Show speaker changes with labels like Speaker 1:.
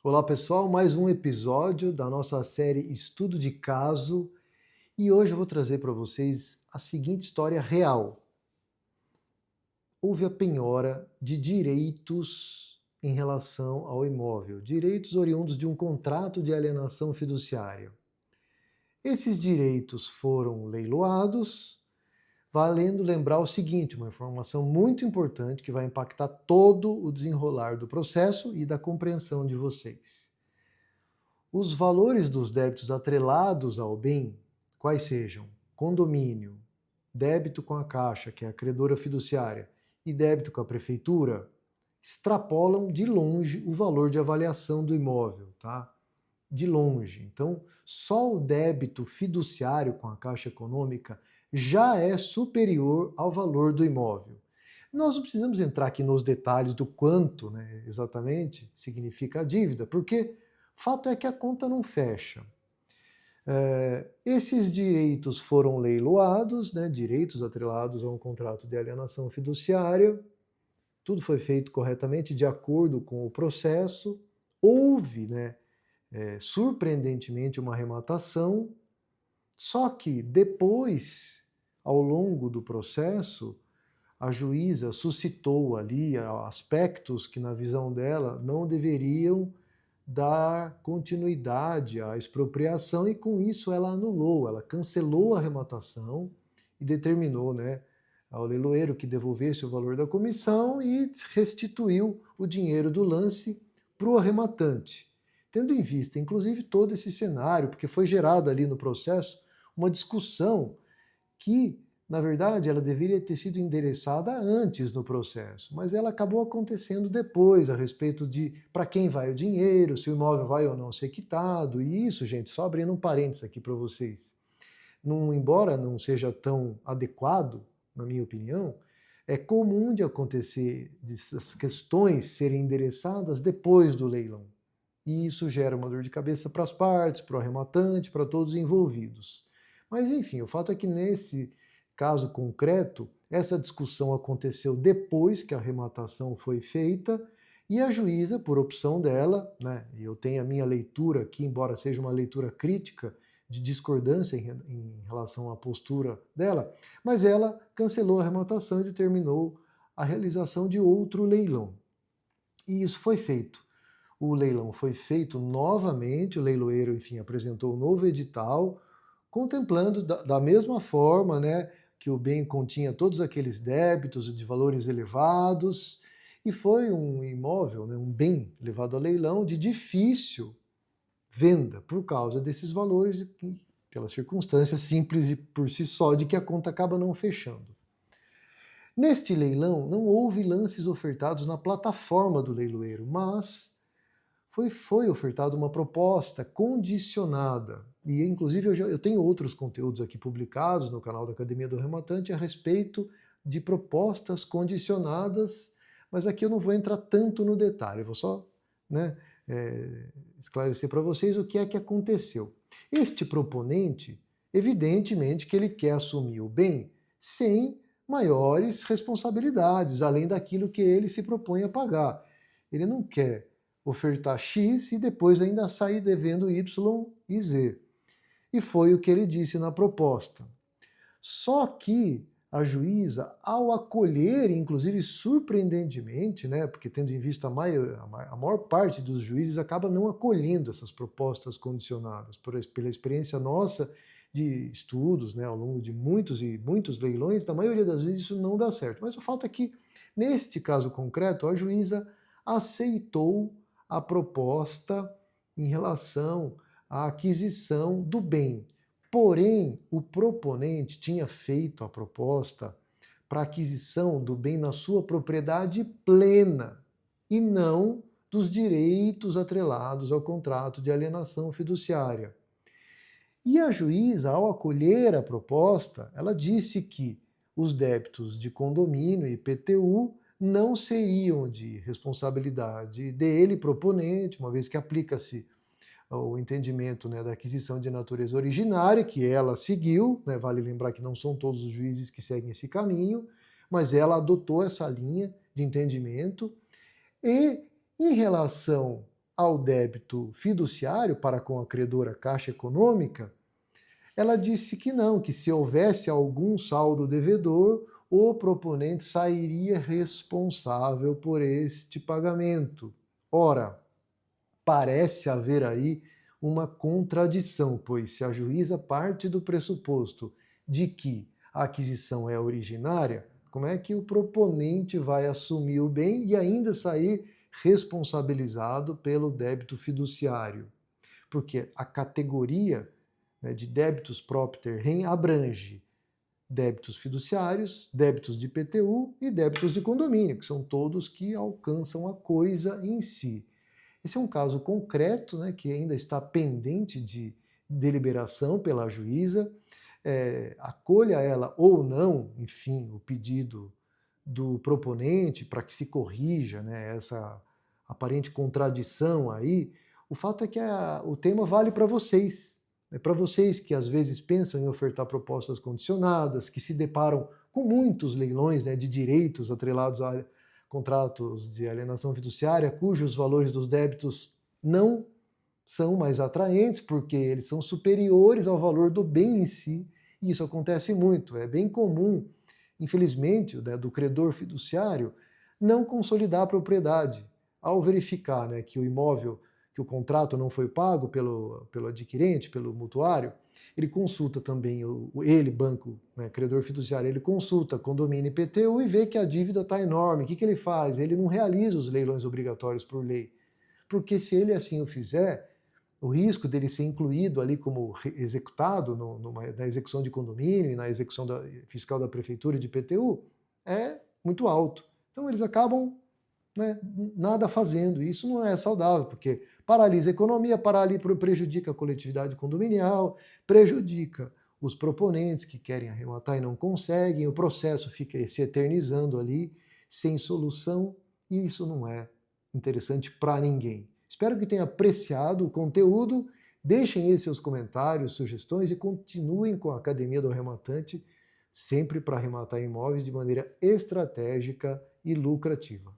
Speaker 1: Olá pessoal, mais um episódio da nossa série Estudo de Caso e hoje eu vou trazer para vocês a seguinte história real. Houve a penhora de direitos em relação ao imóvel, direitos oriundos de um contrato de alienação fiduciária. Esses direitos foram leiloados, valendo lembrar o seguinte, uma informação muito importante que vai impactar todo o desenrolar do processo e da compreensão de vocês. Os valores dos débitos atrelados ao bem, quais sejam condomínio, débito com a Caixa, que é a credora fiduciária, e débito com a prefeitura, extrapolam de longe o valor de avaliação do imóvel, tá? De longe. Então, só o débito fiduciário com a Caixa Econômica já é superior ao valor do imóvel. Nós não precisamos entrar aqui nos detalhes do quanto, né, exatamente significa a dívida, porque fato é que a conta não fecha. Esses direitos foram leiloados, né, direitos atrelados a um contrato de alienação fiduciária, tudo foi feito corretamente, de acordo com o processo. Houve, né, surpreendentemente, uma arrematação, só que depois, ao longo do processo, a juíza suscitou ali aspectos que, na visão dela, não deveriam dar continuidade à expropriação e, com isso, ela anulou, ela cancelou a arrematação e determinou, né, ao leiloeiro que devolvesse o valor da comissão e restituiu o dinheiro do lance para o arrematante. Tendo em vista, inclusive, todo esse cenário, porque foi gerado ali no processo uma discussão que, na verdade, ela deveria ter sido endereçada antes no processo, mas ela acabou acontecendo depois, a respeito de para quem vai o dinheiro, se o imóvel vai ou não ser quitado, e isso, gente, só abrindo um parênteses aqui para vocês. Não, embora não seja tão adequado, na minha opinião, é comum de acontecer essas questões serem endereçadas depois do leilão. E isso gera uma dor de cabeça para as partes, para o arrematante, para todos os envolvidos. Mas enfim, o fato é que nesse caso concreto, essa discussão aconteceu depois que a arrematação foi feita e a juíza, por opção dela, né, e eu tenho a minha leitura aqui, embora seja uma leitura crítica, de discordância em relação à postura dela, mas ela cancelou a arrematação e determinou a realização de outro leilão. E isso foi feito. O leilão foi feito novamente, o leiloeiro, enfim, apresentou um novo edital, contemplando da mesma forma, né, que o bem continha todos aqueles débitos de valores elevados, e foi um imóvel, né, um bem levado a leilão de difícil venda, por causa desses valores, pela circunstância simples e por si só de que a conta acaba não fechando. Neste leilão, não houve lances ofertados na plataforma do leiloeiro, mas foi ofertada uma proposta condicionada. E, inclusive, eu tenho outros conteúdos aqui publicados no canal da Academia do Rematante a respeito de propostas condicionadas, mas aqui eu não vou entrar tanto no detalhe, eu vou só, né, esclarecer para vocês o que é que aconteceu. Este proponente, evidentemente que ele quer assumir o bem sem maiores responsabilidades, além daquilo que ele se propõe a pagar. Ele não quer ofertar X e depois ainda sair devendo Y e Z. E foi o que ele disse na proposta. Só que a juíza, ao acolher, inclusive surpreendentemente, né, porque tendo em vista a maior parte dos juízes acaba não acolhendo essas propostas condicionadas, pela experiência nossa de estudos, né, ao longo de muitos e muitos leilões, na maioria das vezes isso não dá certo. Mas o fato é que, neste caso concreto, a juíza aceitou a proposta em relação à aquisição do bem. Porém, o proponente tinha feito a proposta para aquisição do bem na sua propriedade plena e não dos direitos atrelados ao contrato de alienação fiduciária. E a juíza, ao acolher a proposta, ela disse que os débitos de condomínio e IPTU não seriam de responsabilidade dele, proponente, uma vez que aplica-se o entendimento, né, da aquisição de natureza originária, que ela seguiu, né, vale lembrar que não são todos os juízes que seguem esse caminho, mas ela adotou essa linha de entendimento. E em relação ao débito fiduciário para com a credora Caixa Econômica, ela disse que não, que se houvesse algum saldo devedor, o proponente sairia responsável por este pagamento. Ora, parece haver aí uma contradição, pois se a juíza parte do pressuposto de que a aquisição é originária, como é que o proponente vai assumir o bem e ainda sair responsabilizado pelo débito fiduciário? Porque a categoria, né, de débitos propter rem abrange débitos fiduciários, débitos de IPTU e débitos de condomínio, que são todos que alcançam a coisa em si. Esse é um caso concreto, né, que ainda está pendente de deliberação pela juíza. Acolha ela ou não, enfim, o pedido do proponente para que se corrija, né, essa aparente contradição aí. O fato é que o tema vale para vocês. Para vocês que às vezes pensam em ofertar propostas condicionadas, que se deparam com muitos leilões, né, de direitos atrelados a contratos de alienação fiduciária, cujos valores dos débitos não são mais atraentes, porque eles são superiores ao valor do bem em si, e isso acontece muito. É bem comum, infelizmente, né, do credor fiduciário não consolidar a propriedade. Ao verificar, né, que o imóvel, que o contrato não foi pago pelo adquirente, pelo mutuário, ele consulta também, ele, banco, né, credor fiduciário, ele consulta condomínio IPTU e vê que a dívida está enorme. O que ele faz? Ele não realiza os leilões obrigatórios por lei. Porque se ele assim o fizer, o risco dele ser incluído ali como executado na execução de condomínio e na execução fiscal da prefeitura e de IPTU é muito alto. Então eles acabam, né, nada fazendo. E isso não é saudável, porque paralisa a economia, prejudica a coletividade condominial, prejudica os proponentes que querem arrematar e não conseguem, o processo fica se eternizando ali, sem solução, e isso não é interessante para ninguém. Espero que tenha apreciado o conteúdo, deixem aí seus comentários, sugestões e continuem com a Academia do Arrematante, sempre para arrematar imóveis de maneira estratégica e lucrativa.